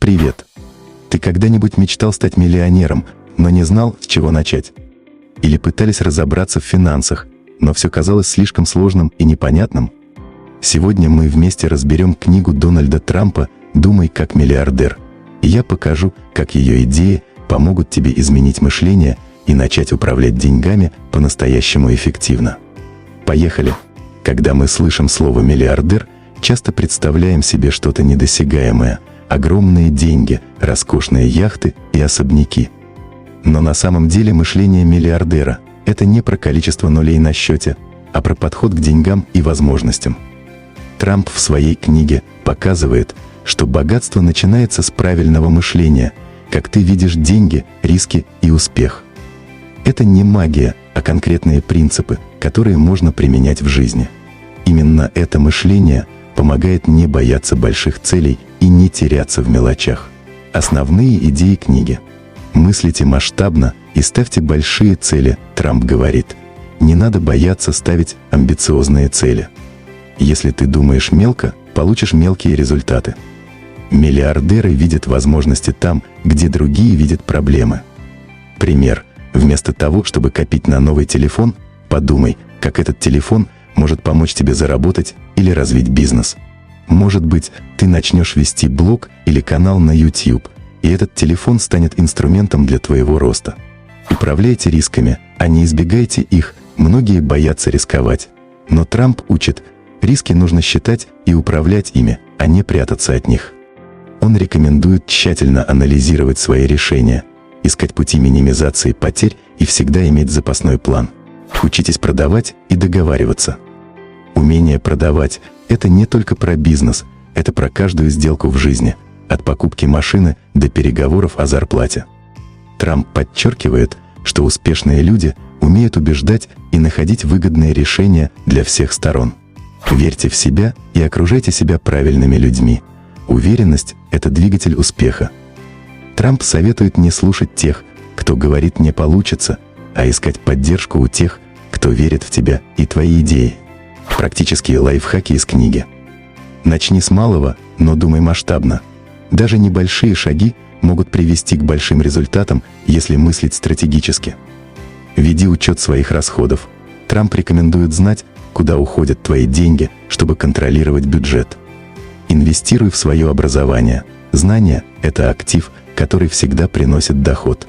Привет! Ты когда-нибудь мечтал стать миллионером, но не знал, с чего начать? Или пытались разобраться в финансах, но все казалось слишком сложным и непонятным? Сегодня мы вместе разберем книгу Дональда Трампа «Думай как миллиардер», и я покажу, как ее идеи помогут тебе изменить мышление и начать управлять деньгами по-настоящему эффективно. Поехали! Когда мы слышим слово «миллиардер», часто представляем себе что-то недосягаемое – огромные деньги, роскошные яхты и особняки. Но на самом деле мышление миллиардера – это не про количество нулей на счете, а про подход к деньгам и возможностям. Трамп в своей книге показывает, что богатство начинается с правильного мышления, как ты видишь деньги, риски и успех. Это не магия, а конкретные принципы, которые можно применять в жизни. Именно это мышление помогает не бояться больших целей и не теряться в мелочах. Основные идеи книги. Мыслите масштабно и ставьте большие цели, Трамп говорит. Не надо бояться ставить амбициозные цели. Если ты думаешь мелко, получишь мелкие результаты. Миллиардеры видят возможности там, где другие видят проблемы. Пример. Вместо того, чтобы копить на новый телефон, подумай, как этот телефон может помочь тебе заработать или развить бизнес. Может быть, ты начнешь вести блог или канал на YouTube, и этот телефон станет инструментом для твоего роста. Управляйте рисками, а не избегайте их. Многие боятся рисковать. Но Трамп учит, риски нужно считать и управлять ими, а не прятаться от них. Он рекомендует тщательно анализировать свои решения, искать пути минимизации потерь и всегда иметь запасной план. Учитесь продавать и договариваться. Умение продавать – это не только про бизнес, это про каждую сделку в жизни, от покупки машины до переговоров о зарплате. Трамп подчеркивает, что успешные люди умеют убеждать и находить выгодные решения для всех сторон. Верьте в себя и окружайте себя правильными людьми. Уверенность – это двигатель успеха. Трамп советует не слушать тех, кто говорит «не получится», а искать поддержку у тех, кто верит в тебя и твои идеи. Практические лайфхаки из книги. Начни с малого, но думай масштабно. Даже небольшие шаги могут привести к большим результатам, если мыслить стратегически. Веди учет своих расходов. Трамп рекомендует знать, куда уходят твои деньги, чтобы контролировать бюджет. Инвестируй в свое образование. Знания – это актив, который всегда приносит доход.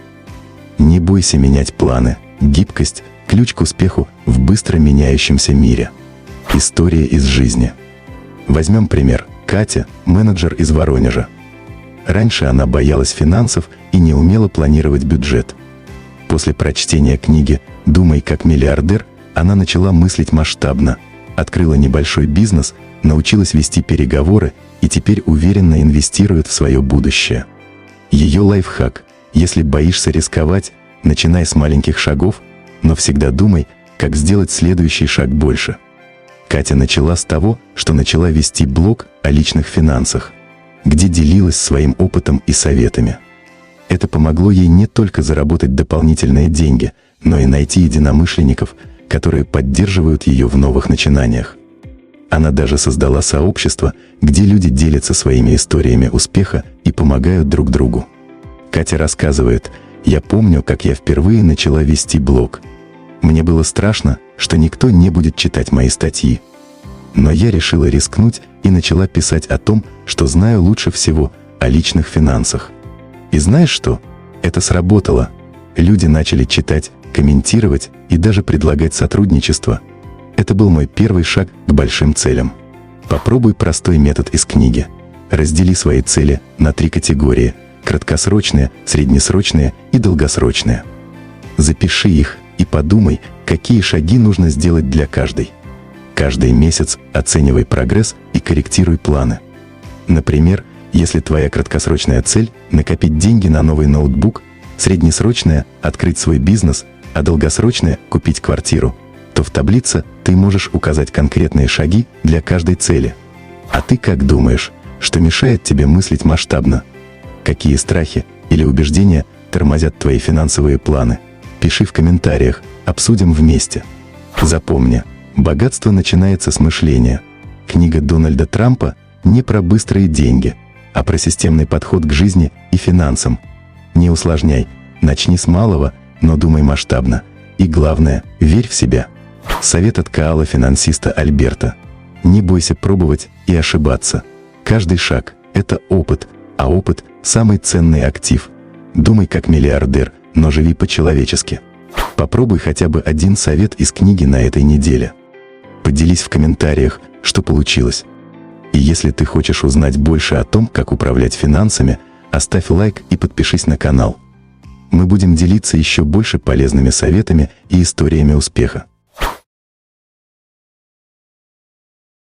Не бойся менять планы. Гибкость – ключ к успеху в быстро меняющемся мире. История из жизни. Возьмем пример. Катя – менеджер из Воронежа. Раньше она боялась финансов и не умела планировать бюджет. После прочтения книги «Думай как миллиардер» она начала мыслить масштабно, открыла небольшой бизнес, научилась вести переговоры и теперь уверенно инвестирует в свое будущее. Ее лайфхак – если боишься рисковать, начинай с маленьких шагов, но всегда думай, как сделать следующий шаг больше. Катя начала с того, что начала вести блог о личных финансах, где делилась своим опытом и советами. Это помогло ей не только заработать дополнительные деньги, но и найти единомышленников, которые поддерживают ее в новых начинаниях. Она даже создала сообщество, где люди делятся своими историями успеха и помогают друг другу. Катя рассказывает: «Я помню, как я впервые начала вести блог. Мне было страшно, что никто не будет читать мои статьи. Но я решила рискнуть и начала писать о том, что знаю лучше всего, о личных финансах. И знаешь что? Это сработало. Люди начали читать, комментировать и даже предлагать сотрудничество. Это был мой первый шаг к большим целям». Попробуй простой метод из книги. Раздели свои цели на 3 категории – краткосрочные, среднесрочные и долгосрочные. Запиши их и подумай, какие шаги нужно сделать для каждой. Каждый месяц оценивай прогресс и корректируй планы. Например, если твоя краткосрочная цель – накопить деньги на новый ноутбук, среднесрочная – открыть свой бизнес, а долгосрочная – купить квартиру, то в таблице ты можешь указать конкретные шаги для каждой цели. А ты как думаешь, что мешает тебе мыслить масштабно? Какие страхи или убеждения тормозят твои финансовые планы? Пиши в комментариях, обсудим вместе. Запомни, богатство начинается с мышления. Книга Дональда Трампа не про быстрые деньги, а про системный подход к жизни и финансам. Не усложняй, начни с малого, но думай масштабно. И главное, верь в себя. Совет от Каала-финансиста Альберта. Не бойся пробовать и ошибаться. Каждый шаг – это опыт, а опыт – самый ценный актив. Думай как миллиардер, но живи по-человечески. Попробуй хотя бы один совет из книги на этой неделе. Поделись в комментариях, что получилось. И если ты хочешь узнать больше о том, как управлять финансами, оставь лайк и подпишись на канал. Мы будем делиться еще больше полезными советами и историями успеха.